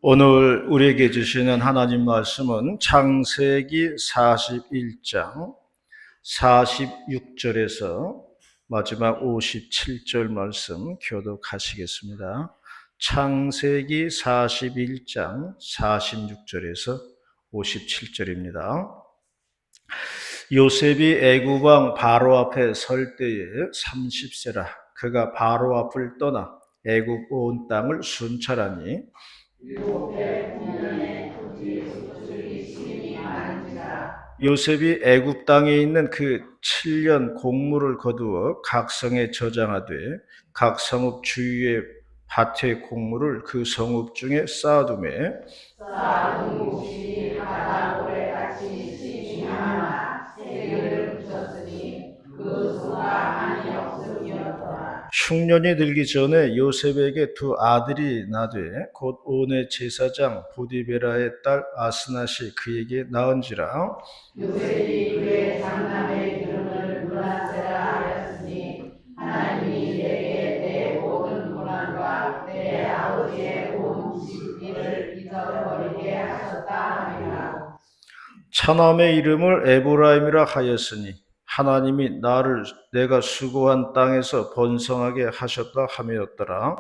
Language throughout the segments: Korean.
오늘 우리에게 주시는 하나님 말씀은 창세기 41장 46절에서 마지막 57절 말씀 교독하시겠습니다. 창세기 41장 46절에서 57절입니다. 요셉이 애굽 왕 바로 앞에 설 때에 30세라. 그가 바로 앞을 떠나 애굽 온 땅을 순찰하니 요셉이 애굽 땅에 있는 그 7년 곡물을 거두어 각 성에 저장하되 각 성읍 주위의 밭의 곡물을 그 성읍 중에 쌓아두매 쌓아둔 몫이 바다 모래같이 심이 하나 세계를 붙였으니 그 수가 한이 없음이었더라. 흉년이 들기 전에 요셉에게 두 아들이 나되 곧 온의 제사장 보디베라의 딸 아스낫이 그에게 낳은지라. 요셉이 그의 장남의 이름을 므낫세라 하였으니 하나님이 내게 내 모든 고난과 내 아버지의 온 집일을 잊어버리게 하셨다 하니라. 차남의 이름을 에브라임이라 하였으니 하나님이 나를 내가 수고한 땅에서 번성하게 하셨다 함이었더라.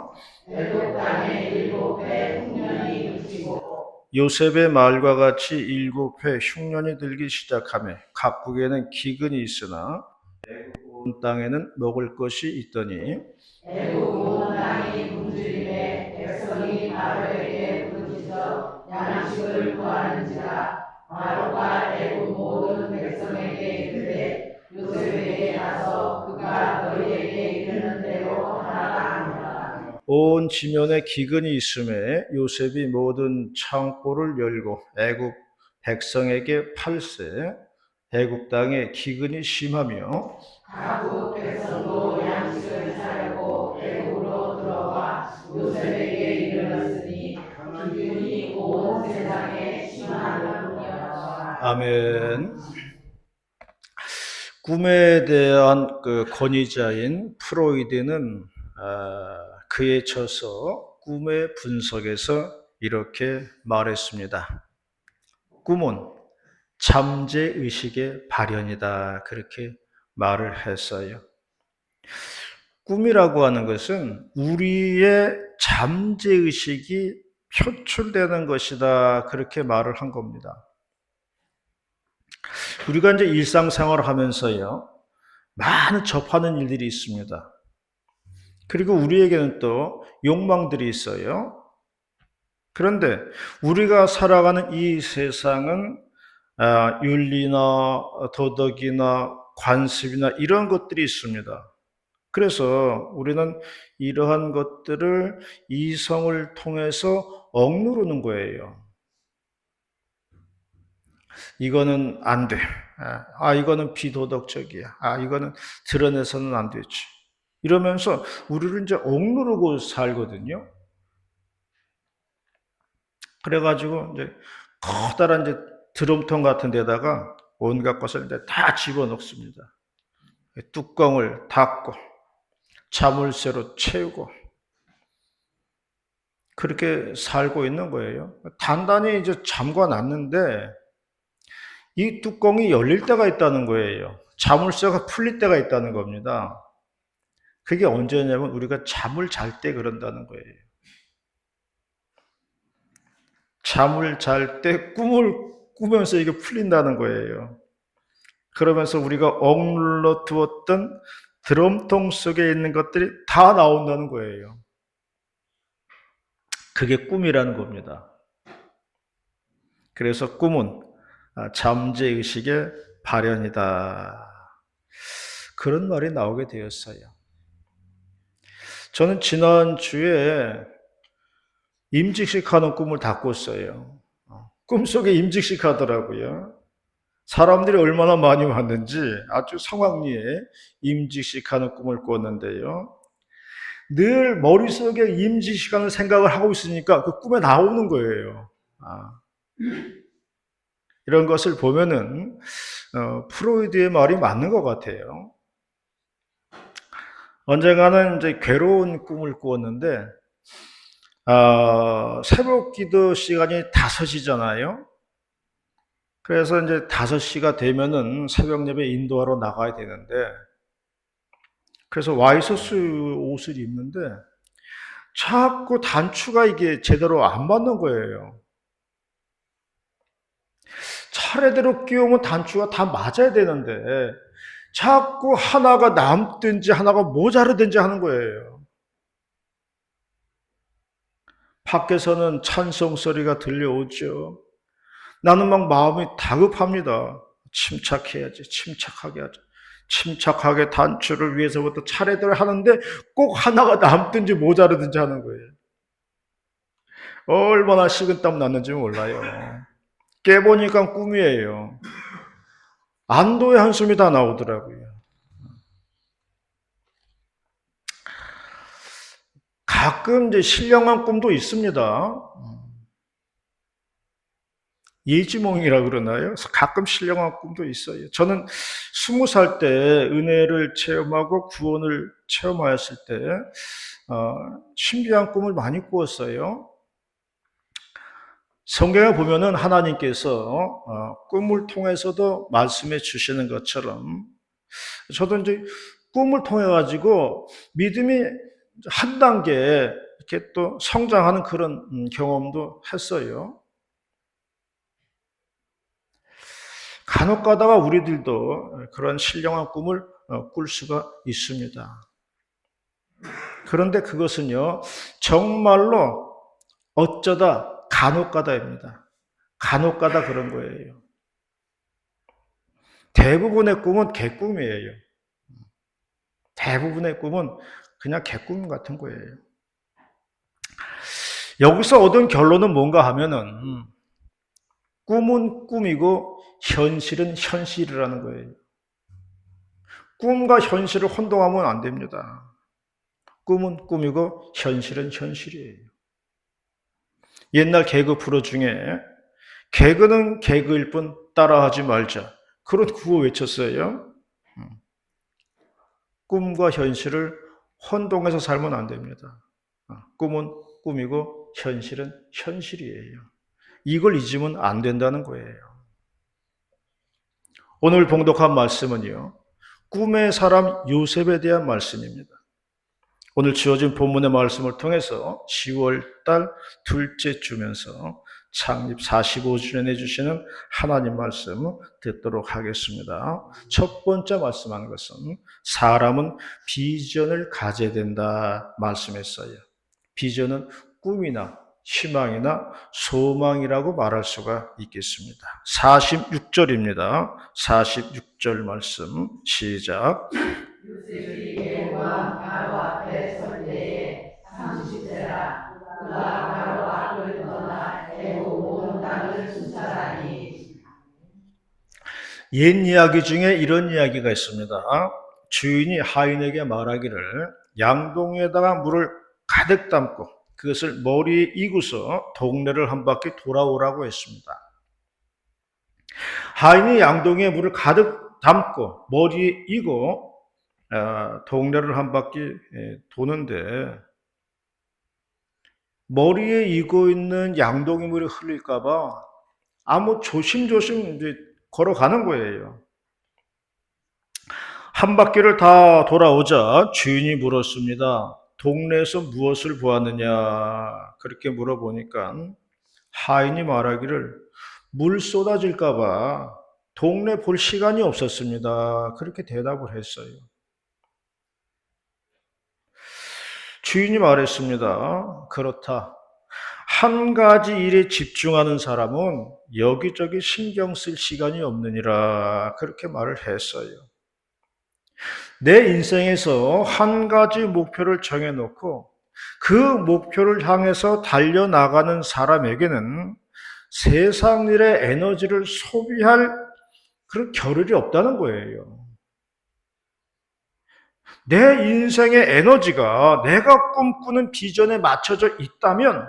애굽 땅에 7해 흉년이 그치고 요셉의 말과 같이 7해 흉년이 들기 시작하며 각국에는 기근이 있으나 애굽 온 땅에는 먹을 것이 있더니 애굽 온 땅이 굶주림에 백성이 바로에게 부르짖어 양식을 구하는지라. 바로가 애굽 모든 백성에게 이르되 요셉에게 가서 그가 너희에게 이르는 대로 하라 하니라. 온 지면에 기근이 있음에 요셉이 모든 창고를 열고 애굽 백성에게 팔세. 애굽 땅에 기근이 심하며 각국 백성도 양식을 사려고 애굽으로 들어와 요셉에게 이르렀으니 기근이 온 세상에 심하더라. 아멘. 꿈에 대한 그 권위자인 프로이드는 그의 저서 꿈의 분석에서 이렇게 말했습니다. 꿈은 잠재의식의 발현이다. 그렇게 말을 했어요. 꿈이라고 하는 것은 우리의 잠재의식이 표출되는 것이다. 그렇게 말을 한 겁니다. 우리가 이제 일상생활을 하면서요, 많은 접하는 일들이 있습니다. 그리고 우리에게는 또 욕망들이 있어요. 그런데 우리가 살아가는 이 세상은 윤리나 도덕이나 관습이나 이런 것들이 있습니다. 그래서 우리는 이러한 것들을 이성을 통해서 억누르는 거예요. 이거는 안 돼. 이거는 비도덕적이야. 이거는 드러내서는 안 되지. 이러면서 우리를 이제 억누르고 살거든요. 그래가지고 이제 커다란 이제 드럼통 같은 데다가 온갖 것을 이제 다 집어넣습니다. 뚜껑을 닫고 자물쇠로 채우고 그렇게 살고 있는 거예요. 단단히 이제 잠궈 놨는데 이 뚜껑이 열릴 때가 있다는 거예요. 자물쇠가 풀릴 때가 있다는 겁니다. 그게 언제냐면 우리가 잠을 잘 때 그런다는 거예요. 잠을 잘 때 꿈을 꾸면서 이게 풀린다는 거예요. 그러면서 우리가 억눌러 두었던 드럼통 속에 있는 것들이 다 나온다는 거예요. 그게 꿈이라는 겁니다. 그래서 꿈은 잠재의식의 발현이다. 그런 말이 나오게 되었어요. 저는 지난주에 임직식하는 꿈을 다 꿨어요. 꿈속에 임직식 하더라고요. 사람들이 얼마나 많이 왔는지 아주 성황리에 임직식하는 꿈을 꿨는데요. 늘 머릿속에 임직식하는 생각을 하고 있으니까 그 꿈에 나오는 거예요. 이런 것을 보면은 프로이드의 말이 맞는 것 같아요. 언젠가는 이제 괴로운 꿈을 꾸었는데 새벽 기도 시간이 5시잖아요. 그래서 이제 5시가 되면은 새벽 예배 인도하러 나가야 되는데, 그래서 와이셔츠 옷을 입는데, 자꾸 단추가 이게 제대로 안 맞는 거예요. 차례대로 끼우면 단추가 다 맞아야 되는데, 자꾸 하나가 남든지 하나가 모자르든지 하는 거예요. 밖에서는 찬송 소리가 들려오죠. 나는 막 마음이 다급합니다. 침착해야지, 침착하게 하자. 침착하게 단추를 위해서부터 차례대로 하는데 꼭 하나가 남든지 모자르든지 하는 거예요. 얼마나 식은땀 났는지 몰라요. 깨보니까 꿈이에요. 안도의 한숨이 다 나오더라고요. 가끔 이제 신령한 꿈도 있습니다. 예지몽이라 그러나요? 가끔 신령한 꿈도 있어요. 저는 20살 때 은혜를 체험하고 구원을 체험하였을 때 신비한 꿈을 많이 꾸었어요. 성경에 보면은 하나님께서 꿈을 통해서도 말씀해 주시는 것처럼 저도 이제 꿈을 통해 가지고 믿음이 한 단계 이렇게 또 성장하는 그런 경험도 했어요. 간혹 가다가 우리들도 그런 신령한 꿈을 꿀 수가 있습니다. 그런데 그것은요, 정말로 어쩌다 간혹 가다입니다. 간혹 가다 그런 거예요. 대부분의 꿈은 개꿈이에요. 대부분의 꿈은 그냥 개꿈 같은 거예요. 여기서 얻은 결론은 뭔가 하면은 꿈은 꿈이고 현실은 현실이라는 거예요. 꿈과 현실을 혼동하면 안 됩니다. 꿈은 꿈이고 현실은 현실이에요. 옛날 개그 프로 중에 개그는 개그일 뿐 따라하지 말자. 그런 구호 외쳤어요. 꿈과 현실을 혼동해서 살면 안 됩니다. 꿈은 꿈이고 현실은 현실이에요. 이걸 잊으면 안 된다는 거예요. 오늘 봉독한 말씀은요, 꿈의 사람 요셉에 대한 말씀입니다. 오늘 주어진 본문의 말씀을 통해서 10월달 둘째 주면서 창립 45주년에 주시는 하나님 말씀 듣도록 하겠습니다. 첫 번째 말씀하는 것은 사람은 비전을 가져야 된다 말씀했어요. 비전은 꿈이나 희망이나 소망이라고 말할 수가 있겠습니다. 46절입니다. 46절 말씀 시작. 요셉이 왕 바로 앞에 설 때에 30세라. 그가 바로 앞을 떠나 애굽 온 땅을 순찰하니. 옛 이야기 중에 이런 이야기가 있습니다. 주인이 하인에게 말하기를 양동이에다가 물을 가득 담고 그것을 머리에 이고서 동네를 한 바퀴 돌아오라고 했습니다. 하인이 양동이에 물을 가득 담고 머리에 이고 동네를 한 바퀴 도는데 머리에 이고 있는 양동이 물이 흘릴까 봐 아무 조심조심 이제 걸어가는 거예요. 한 바퀴를 다 돌아오자 주인이 물었습니다. 동네에서 무엇을 보았느냐? 그렇게 물어보니까 하인이 말하기를 물 쏟아질까 봐 동네 볼 시간이 없었습니다. 그렇게 대답을 했어요. 주인이 말했습니다. 그렇다. 한 가지 일에 집중하는 사람은 여기저기 신경 쓸 시간이 없느니라. 그렇게 말을 했어요. 내 인생에서 한 가지 목표를 정해놓고 그 목표를 향해서 달려나가는 사람에게는 세상 일의 에너지를 소비할 그런 겨를이 없다는 거예요. 내 인생의 에너지가 내가 꿈꾸는 비전에 맞춰져 있다면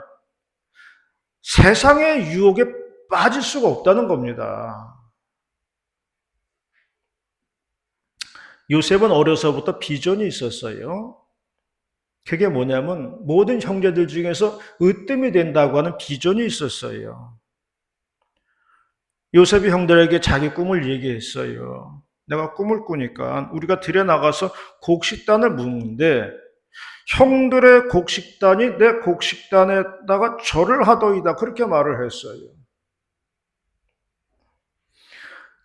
세상의 유혹에 빠질 수가 없다는 겁니다. 요셉은 어려서부터 비전이 있었어요. 그게 뭐냐면 모든 형제들 중에서 으뜸이 된다고 하는 비전이 있었어요. 요셉이 형들에게 자기 꿈을 얘기했어요. 내가 꿈을 꾸니까 우리가 들여나가서 곡식단을 묻는데 형들의 곡식단이 내 곡식단에다가 절을 하더이다. 그렇게 말을 했어요.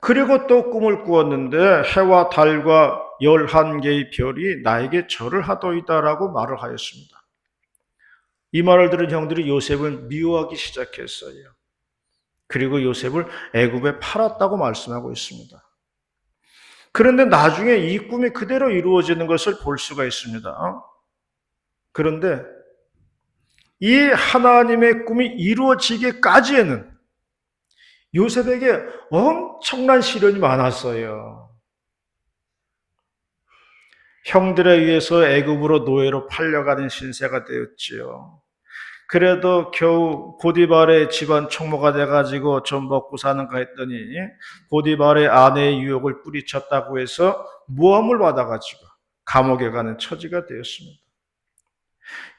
그리고 또 꿈을 꾸었는데 해와 달과 11개의 별이 나에게 절을 하더이다라고 말을 하였습니다. 이 말을 들은 형들이 요셉을 미워하기 시작했어요. 그리고 요셉을 애굽에 팔았다고 말씀하고 있습니다. 그런데 나중에 이 꿈이 그대로 이루어지는 것을 볼 수가 있습니다. 그런데 이 하나님의 꿈이 이루어지기까지에는 요셉에게 엄청난 시련이 많았어요. 형들에 의해서 애굽으로 노예로 팔려가는 신세가 되었지요. 그래도 겨우 보디발의 집안 총무가 돼가지고 좀 먹고 사는가 했더니 보디발의 아내의 유혹을 뿌리쳤다고 해서 모함을 받아가지고 감옥에 가는 처지가 되었습니다.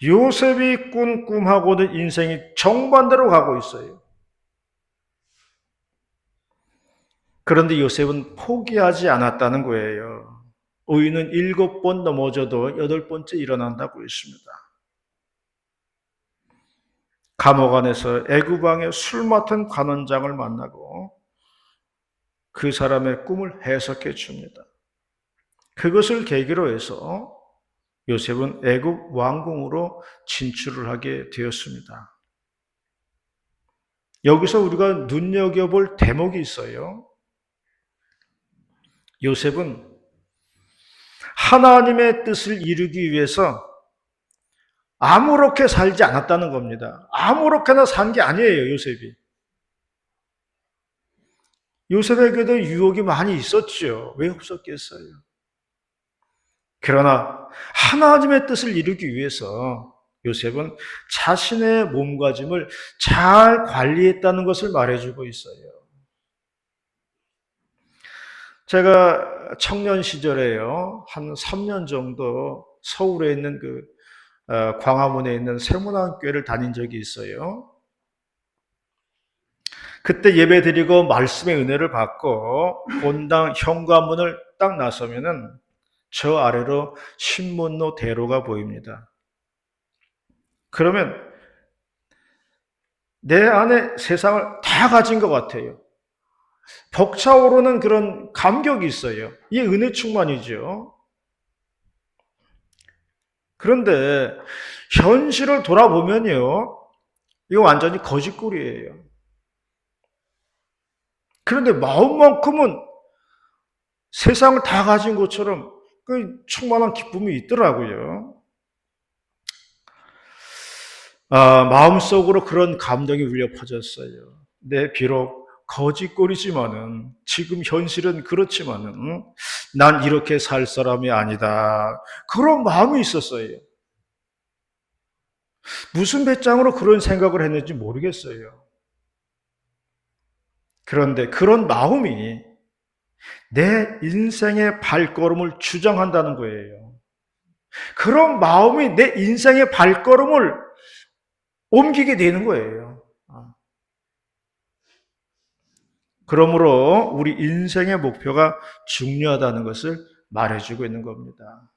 요셉이 꾼 꿈하고는 인생이 정반대로 가고 있어요. 그런데 요셉은 포기하지 않았다는 거예요. 의인은 7번 넘어져도 8번째 일어난다고 했습니다. 감옥 안에서 애굽 왕의 술 맡은 관원장을 만나고 그 사람의 꿈을 해석해 줍니다. 그것을 계기로 해서 요셉은 애굽 왕궁으로 진출을 하게 되었습니다. 여기서 우리가 눈여겨볼 대목이 있어요. 요셉은 하나님의 뜻을 이루기 위해서 아무렇게 살지 않았다는 겁니다. 아무렇게나 산 게 아니에요, 요셉이. 요셉에게도 유혹이 많이 있었죠. 왜 없었겠어요? 그러나 하나님의 뜻을 이루기 위해서 요셉은 자신의 몸가짐을 잘 관리했다는 것을 말해주고 있어요. 제가 청년 시절에요, 한 3년 정도 서울에 있는 광화문에 있는 세문안교회를 다닌 적이 있어요. 그때 예배 드리고 말씀의 은혜를 받고 본당 현관문을 딱 나서면은 저 아래로 신문로 대로가 보입니다. 그러면 내 안에 세상을 다 가진 것 같아요. 벅차오르는 그런 감격이 있어요. 이게 은혜 충만이죠. 그런데 현실을 돌아보면요, 이거 완전히 거짓골이에요. 그런데 마음만큼은 세상을 다 가진 것처럼 그 충만한 기쁨이 있더라고요. 마음속으로 그런 감동이 울려 퍼졌어요. 네, 비록 거짓골이지만은 지금 현실은 그렇지만은 난 이렇게 살 사람이 아니다. 그런 마음이 있었어요. 무슨 배짱으로 그런 생각을 했는지 모르겠어요. 그런데 그런 마음이 내 인생의 발걸음을 주장한다는 거예요. 그런 마음이 내 인생의 발걸음을 옮기게 되는 거예요. 그러므로 우리 인생의 목표가 중요하다는 것을 말해주고 있는 겁니다.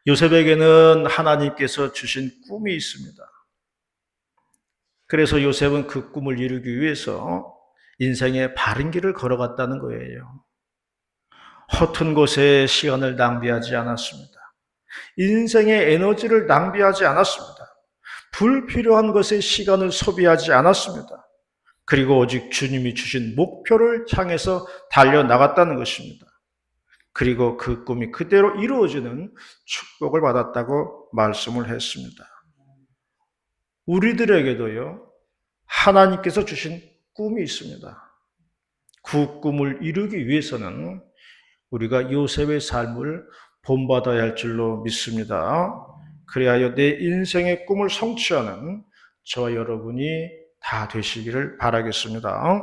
요셉에게는 하나님께서 주신 꿈이 있습니다. 그래서 요셉은 그 꿈을 이루기 위해서 인생의 바른 길을 걸어갔다는 거예요. 허튼 곳에 시간을 낭비하지 않았습니다. 인생의 에너지를 낭비하지 않았습니다. 불필요한 것에 시간을 소비하지 않았습니다. 그리고 오직 주님이 주신 목표를 향해서 달려나갔다는 것입니다. 그리고 그 꿈이 그대로 이루어지는 축복을 받았다고 말씀을 했습니다. 우리들에게도요, 하나님께서 주신 꿈이 있습니다. 그 꿈을 이루기 위해서는 우리가 요셉의 삶을 본받아야 할 줄로 믿습니다. 그리하여 내 인생의 꿈을 성취하는 저와 여러분이 다 되시기를 바라겠습니다.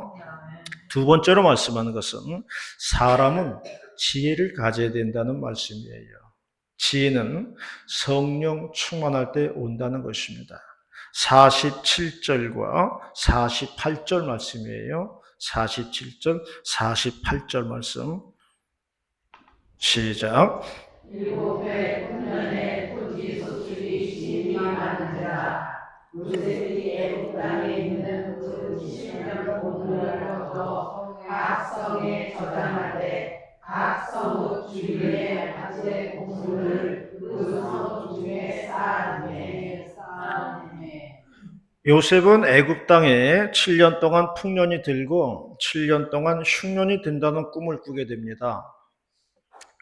두 번째로 말씀하는 것은 사람은 지혜를 가져야 된다는 말씀이에요. 지혜는 성령 충만할 때 온다는 것입니다. 47절과 48절 말씀이에요. 47절, 48절 말씀. 시작. 일곱 해 풍년에 토지 소출이 심히 많은지라 요셉이 애굽 땅에 있는 그 70년 공문을 거둬 각 성에 저장할 때 각 성읍 주위에 한제 공문을 그 성읍 중에 쌓아두매. 요셉은 애굽 땅에 7년 동안 풍년이 들고 7년 동안 흉년이 든다는 꿈을 꾸게 됩니다.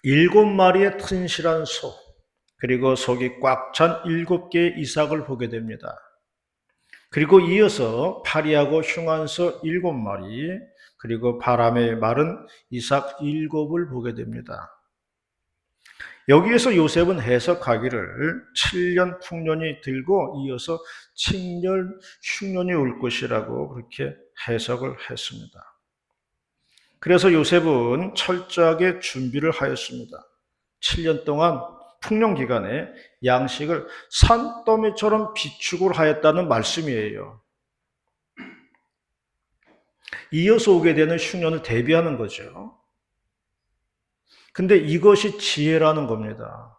7마리의 튼실한 소, 그리고 속이 꽉 찬 7개의 이삭을 보게 됩니다. 그리고 이어서 파리하고 흉한 소 7마리, 그리고 바람에 마른 이삭 7을 보게 됩니다. 여기에서 요셉은 해석하기를 7년 풍년이 들고 이어서 칙년 흉년이 올 것이라고 그렇게 해석을 했습니다. 그래서 요셉은 철저하게 준비를 하였습니다. 7년 동안 풍년 기간에 양식을 산더미처럼 비축을 하였다는 말씀이에요. 이어서 오게 되는 흉년을 대비하는 거죠. 근데 이것이 지혜라는 겁니다.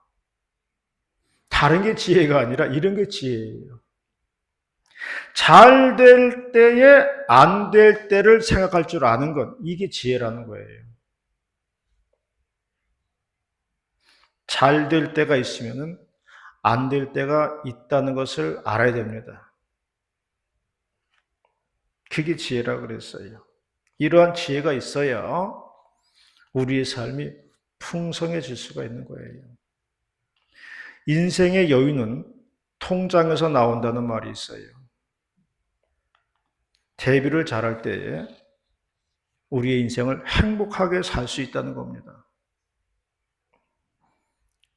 다른 게 지혜가 아니라 이런 게 지혜예요. 잘 될 때에 안 될 때를 생각할 줄 아는 것, 이게 지혜라는 거예요. 잘 될 때가 있으면 안 될 때가 있다는 것을 알아야 됩니다. 그게 지혜라고 그랬어요. 이러한 지혜가 있어야 우리의 삶이 풍성해질 수가 있는 거예요. 인생의 여유는 통장에서 나온다는 말이 있어요. 대비를 잘할 때에 우리의 인생을 행복하게 살 수 있다는 겁니다.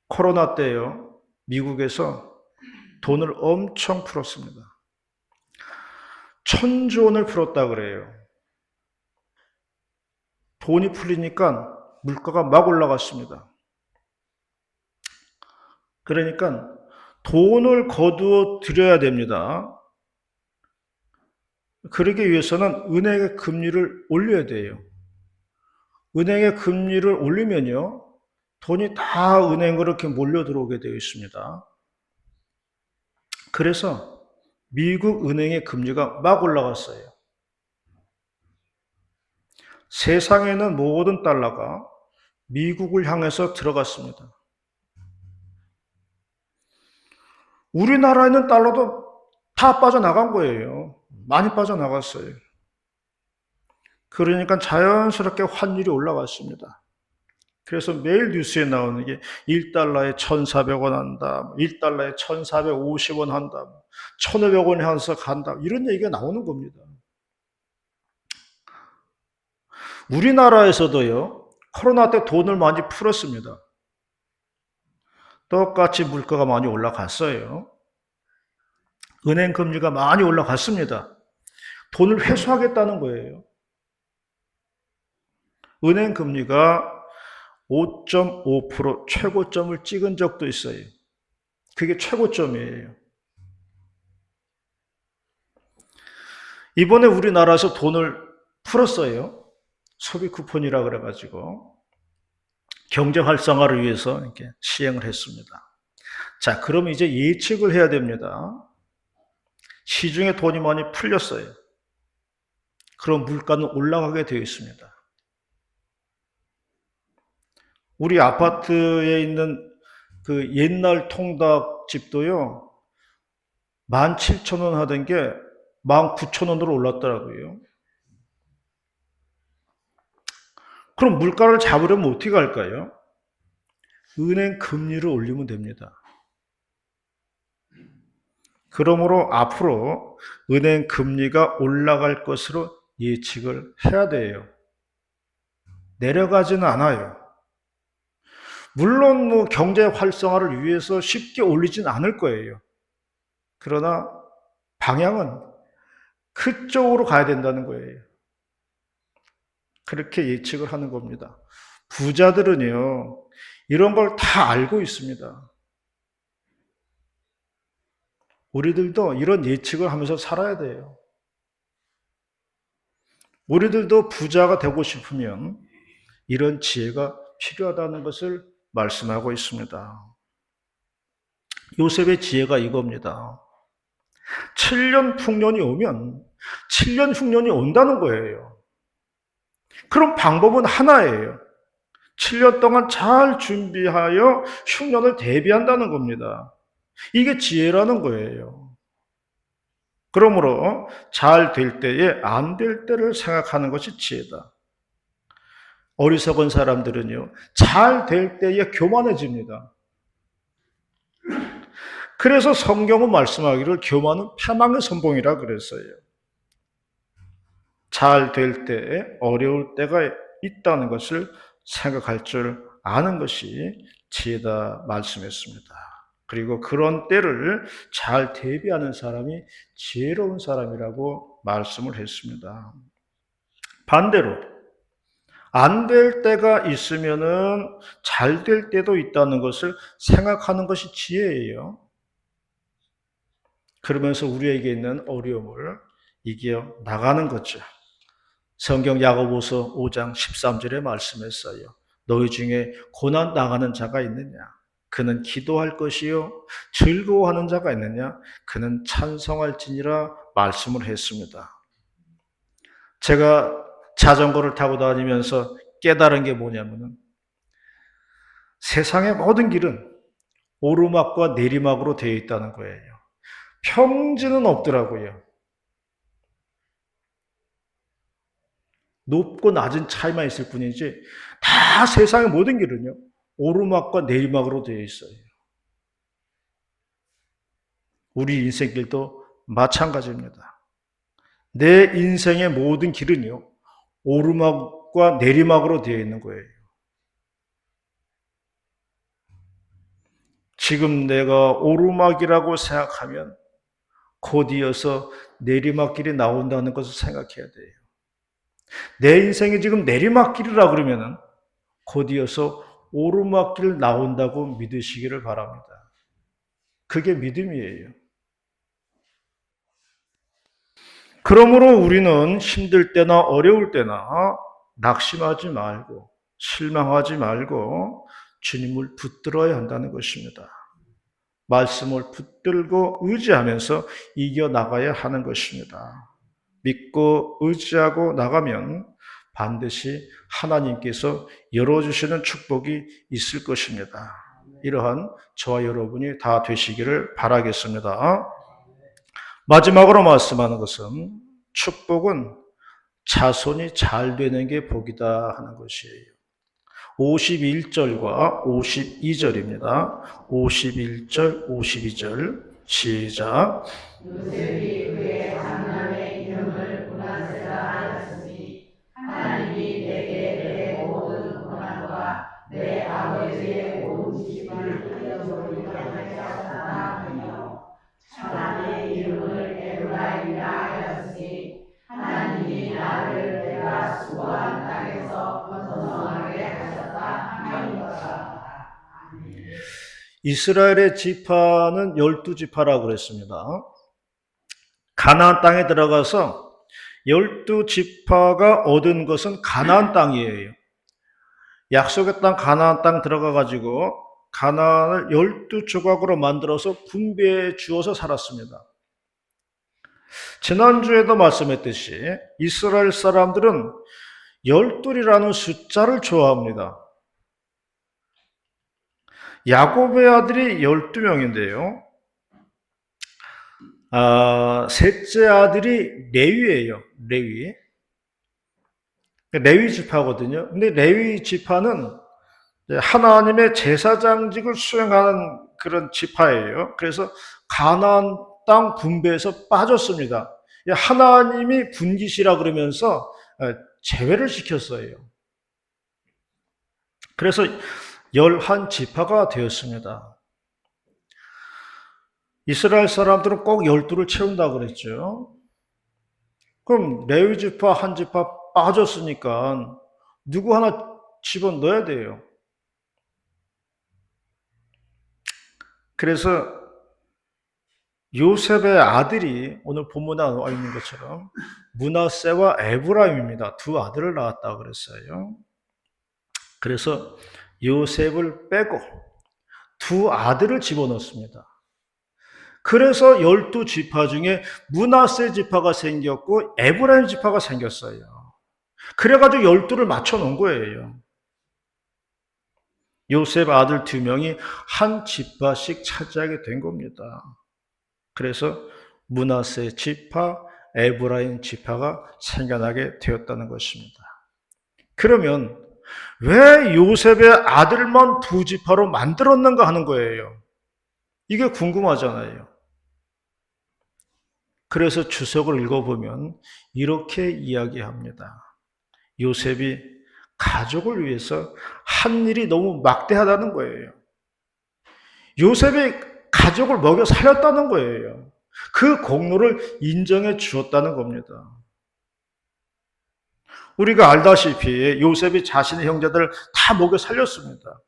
코로나 때요, 미국에서 돈을 엄청 풀었습니다. 1,000조 원을 풀었다 그래요. 돈이 풀리니까 물가가 막 올라갔습니다. 그러니까 돈을 거두어 드려야 됩니다. 그러기 위해서는 은행의 금리를 올려야 돼요. 은행의 금리를 올리면요, 돈이 다 은행으로 이렇게 몰려 들어오게 되어 있습니다. 그래서 미국 은행의 금리가 막 올라갔어요. 세상에는 모든 달러가 미국을 향해서 들어갔습니다. 우리나라에 있는 달러도 다 빠져나간 거예요. 많이 빠져나갔어요. 그러니까 자연스럽게 환율이 올라갔습니다. 그래서 매일 뉴스에 나오는 게 1달러에 1,400원 한다, 1달러에 1,450원 한다, 1,500원 향해서 간다, 이런 얘기가 나오는 겁니다. 우리나라에서도요, 코로나 때 돈을 많이 풀었습니다. 똑같이 물가가 많이 올라갔어요. 은행 금리가 많이 올라갔습니다. 돈을 회수하겠다는 거예요. 은행 금리가 5.5% 최고점을 찍은 적도 있어요. 그게 최고점이에요. 이번에 우리나라에서 돈을 풀었어요. 소비 쿠폰이라 그래가지고 경제 활성화를 위해서 이렇게 시행을 했습니다. 자, 그럼 이제 예측을 해야 됩니다. 시중에 돈이 많이 풀렸어요. 그럼 물가는 올라가게 되어 있습니다. 우리 아파트에 있는 그 옛날 통닭집도요, 17,000원 하던 게 19,000원으로 올랐더라고요. 그럼 물가를 잡으려면 어떻게 할까요? 은행 금리를 올리면 됩니다. 그러므로 앞으로 은행 금리가 올라갈 것으로 예측을 해야 돼요. 내려가지는 않아요. 물론 뭐 경제 활성화를 위해서 쉽게 올리진 않을 거예요. 그러나 방향은 그쪽으로 가야 된다는 거예요. 그렇게 예측을 하는 겁니다. 부자들은요, 이런 걸 다 알고 있습니다. 우리들도 이런 예측을 하면서 살아야 돼요. 우리들도 부자가 되고 싶으면 이런 지혜가 필요하다는 것을 말씀하고 있습니다. 요셉의 지혜가 이겁니다. 7년 흉년이 오면 7년 흉년이 온다는 거예요. 그럼 방법은 하나예요. 7년 동안 잘 준비하여 흉년을 대비한다는 겁니다. 이게 지혜라는 거예요. 그러므로 잘 될 때에 안 될 때를 생각하는 것이 지혜다. 어리석은 사람들은요, 잘 될 때에 교만해집니다. 그래서 성경은 말씀하기를 교만은 패망의 선봉이라 그랬어요. 잘 될 때에 어려울 때가 있다는 것을 생각할 줄 아는 것이 지혜다 말씀했습니다. 그리고 그런 때를 잘 대비하는 사람이 지혜로운 사람이라고 말씀을 했습니다. 반대로 안 될 때가 있으면은 잘 될 때도 있다는 것을 생각하는 것이 지혜예요. 그러면서 우리에게 있는 어려움을 이겨 나가는 거죠. 성경 야고보서 5장 13절에 말씀했어요. 너희 중에 고난 당하는 자가 있느냐? 그는 기도할 것이요. 즐거워하는 자가 있느냐? 그는 찬송할지니라 말씀을 했습니다. 제가 자전거를 타고 다니면서 깨달은 게 뭐냐면은 세상의 모든 길은 오르막과 내리막으로 되어 있다는 거예요. 평지는 없더라고요. 높고 낮은 차이만 있을 뿐이지 다 세상의 모든 길은요. 오르막과 내리막으로 되어 있어요. 우리 인생길도 마찬가지입니다. 내 인생의 모든 길은요. 오르막과 내리막으로 되어 있는 거예요. 지금 내가 오르막이라고 생각하면 곧 이어서 내리막길이 나온다는 것을 생각해야 돼요. 내 인생이 지금 내리막길이라 그러면은 곧 이어서 오르막길 나온다고 믿으시기를 바랍니다. 그게 믿음이에요. 그러므로 우리는 힘들 때나 어려울 때나 낙심하지 말고 실망하지 말고 주님을 붙들어야 한다는 것입니다. 말씀을 붙들고 의지하면서 이겨나가야 하는 것입니다. 믿고 의지하고 나가면 반드시 하나님께서 열어주시는 축복이 있을 것입니다. 이러한 저와 여러분이 다 되시기를 바라겠습니다. 마지막으로 말씀하는 것은 축복은 자손이 잘 되는 게 복이다 하는 것이에요. 51절과 52절입니다. 51절, 52절 시작. 요셉이 그의 장남의 이름을 므낫세라 하였으니 하나님이 내게 내 모든 고난과 내 아버지의 온 집을 흘려보리라 하셨다 하며 장남의 이름을 에브라임이라 하였으니 하나님이 나를 내가 수고한 땅에서 번성하게 하셨다 하였다. 이스라엘의 지파는 12지파라고 그랬습니다. 가나안 땅에 들어가서 12지파가 얻은 것은 가나안 땅이에요. 약속의 땅 가나안 땅 들어가가지고 가나안을 12조각으로 만들어서 분배해 주어서 살았습니다. 지난주에도 말씀했듯이 이스라엘 사람들은 12이라는 숫자를 좋아합니다. 야곱의 아들이 12명인데요. 셋째 아들이 레위예요. 레위 지파거든요. 근데 레위 지파는 하나님의 제사장직을 수행하는 그런 지파예요. 그래서 가나안 땅 분배에서 빠졌습니다. 하나님이 분깃이라 그러면서 제외를 시켰어요. 그래서 11지파가 되었습니다. 이스라엘 사람들은 꼭 12를 채운다고 그랬죠. 그럼 레위 지파 한 지파 빠졌으니까 누구 하나 집어넣어야 돼요. 그래서 요셉의 아들이 오늘 본문에 나와 있는 것처럼 므낫세와 에브라임입니다. 두 아들을 낳았다고 그랬어요. 그래서 요셉을 빼고 두 아들을 집어넣습니다. 그래서 12지파 중에 므낫세 지파가 생겼고 에브라임 지파가 생겼어요. 그래가지고 12를 맞춰놓은 거예요. 요셉 아들 2명이 한 지파씩 차지하게 된 겁니다. 그래서 므낫세 지파, 에브라임 지파가 생겨나게 되었다는 것입니다. 그러면 왜 요셉의 아들만 2지파로 만들었는가 하는 거예요. 이게 궁금하잖아요. 그래서 주석을 읽어보면 이렇게 이야기합니다. 요셉이 가족을 위해서 한 일이 너무 막대하다는 거예요. 요셉이 가족을 먹여 살렸다는 거예요. 그 공로를 인정해 주었다는 겁니다. 우리가 알다시피 요셉이 자신의 형제들을 다 먹여 살렸습니다.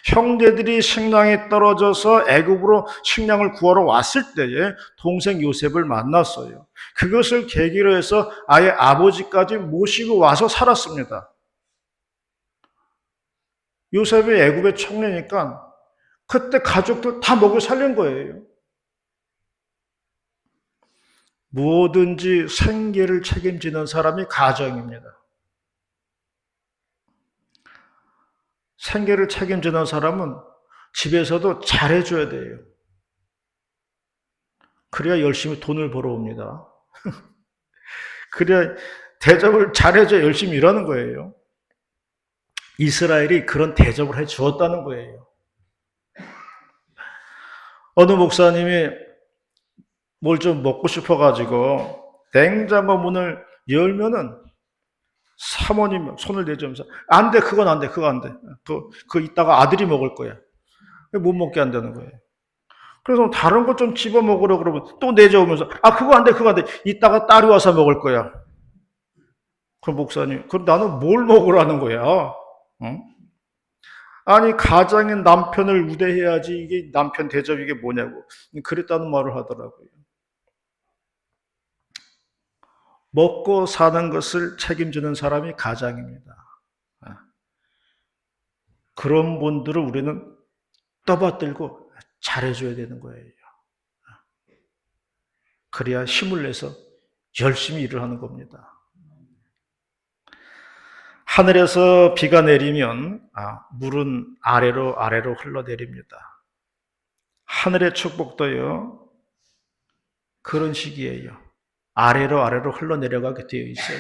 형제들이 식량이 떨어져서 애굽으로 식량을 구하러 왔을 때에 동생 요셉을 만났어요. 그것을 계기로 해서 아예 아버지까지 모시고 와서 살았습니다. 요셉이 애굽의 총리니까 그때 가족들 다 먹여 살린 거예요. 무엇든지 생계를 책임지는 사람이 가정입니다. 생계를 책임지는 사람은 집에서도 잘해줘야 돼요. 그래야 열심히 돈을 벌어옵니다. 그래야 대접을 잘해줘야 열심히 일하는 거예요. 이스라엘이 그런 대접을 해 주었다는 거예요. 어느 목사님이 뭘 좀 먹고 싶어가지고 냉장고 문을 열면은 사모님 손을 내주면서 안 돼, 그건 안 돼, 그거 안 돼. 그거 이따가 아들이 먹을 거야. 못 먹게 한다는 거예요. 그래서 다른 것 좀 집어 먹으려 그러면 또 내줘오면서 그거 안 돼, 그거 안 돼. 이따가 딸이 와서 먹을 거야. 그럼 목사님, 그럼 나는 뭘 먹으라는 거야? 응? 아니 가장의 남편을 우대해야지 이게 남편 대접 이게 뭐냐고 그랬다는 말을 하더라고요. 먹고 사는 것을 책임지는 사람이 가장입니다. 그런 분들을 우리는 떠받들고 잘해줘야 되는 거예요. 그래야 힘을 내서 열심히 일을 하는 겁니다. 하늘에서 비가 내리면 물은 아래로 흘러내립니다. 하늘의 축복도요 그런 식이에요. 아래로 흘러내려가게 되어 있어요.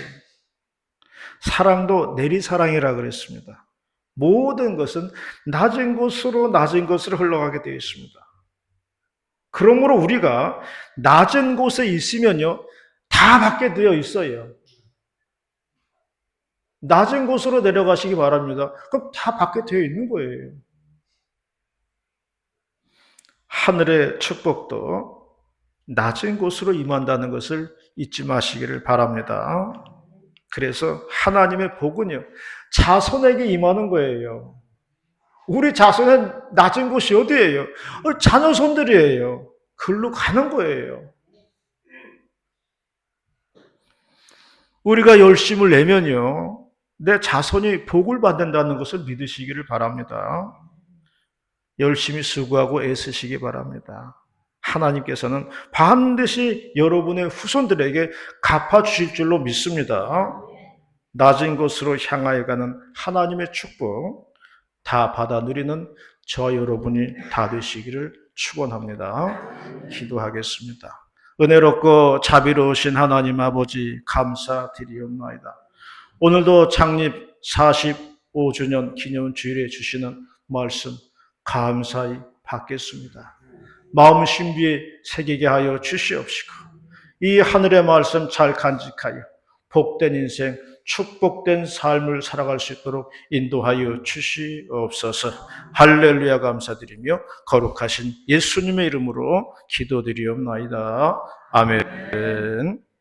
사랑도 내리사랑이라 그랬습니다. 모든 것은 낮은 곳으로 흘러가게 되어 있습니다. 그러므로 우리가 낮은 곳에 있으면요 다 받게 되어 있어요. 낮은 곳으로 내려가시기 바랍니다. 그럼 다 받게 되어 있는 거예요. 하늘의 축복도 낮은 곳으로 임한다는 것을 잊지 마시기를 바랍니다. 그래서 하나님의 복은요 자손에게 임하는 거예요. 우리 자손은 낮은 곳이 어디예요? 자녀손들이에요. 글로 가는 거예요. 우리가 열심을 내면요 내 자손이 복을 받는다는 것을 믿으시기를 바랍니다. 열심히 수고하고 애쓰시기 바랍니다. 하나님께서는 반드시 여러분의 후손들에게 갚아주실 줄로 믿습니다. 낮은 곳으로 향하여 가는 하나님의 축복 다 받아 누리는 저 여러분이 다 되시기를 축원합니다. 기도하겠습니다. 은혜롭고 자비로우신 하나님 아버지 감사드리옵나이다. 오늘도 창립 45주년 기념 주일에 주시는 말씀 감사히 받겠습니다. 마음 신비에 새기게 하여 주시옵시고 이 하늘의 말씀 잘 간직하여 복된 인생, 축복된 삶을 살아갈 수 있도록 인도하여 주시옵소서. 할렐루야 감사드리며 거룩하신 예수님의 이름으로 기도드리옵나이다. 아멘.